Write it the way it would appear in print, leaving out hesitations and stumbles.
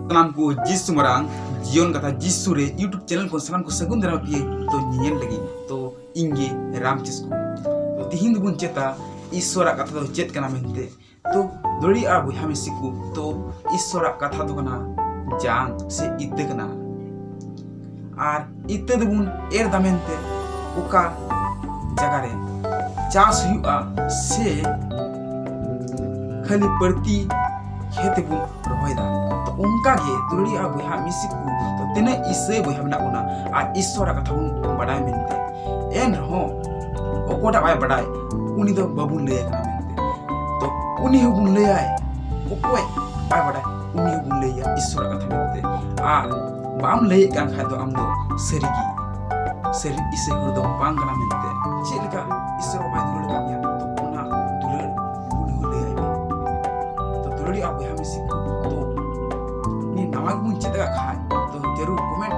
salam ko jisu marang jion kata jisu re YouTube channel ko salam ko sagun dara pie to nyel lagi to inge ram chisku to tihin dubun cheta isora kata do chet kana mente to dori a bu hamisiku to isora kata do kana jang se itte kana ar itte dubun er damente uka jagare chas huआ se khali perti खेते बुन रोहयदा तो उनका गे तुलड़ी आ बुहा मिसिकु तो तेने इसे बुहा मना कोना आ ईश्वर कथा बुन बडाय मेनते एन हो ओकोटा बाय बडाय उनी दो बाबुन ले kana मेनते तो उनी हो बुन ले आय ओकोय बाय बडाय उनी हो बुन ले या ईश्वर कथा मेनते आ बाम ले कान खा तो आम दो सरीगी सरी इसे हो दो बांग kana मेनते चेलका ईश्वर बाय दुलड़ का या तो उना दुलड़ उनी हो ले आय तुलड़ी आप यहाँ मिसिक तो ni nawag mun cita ka khai तो जरूर कमेंट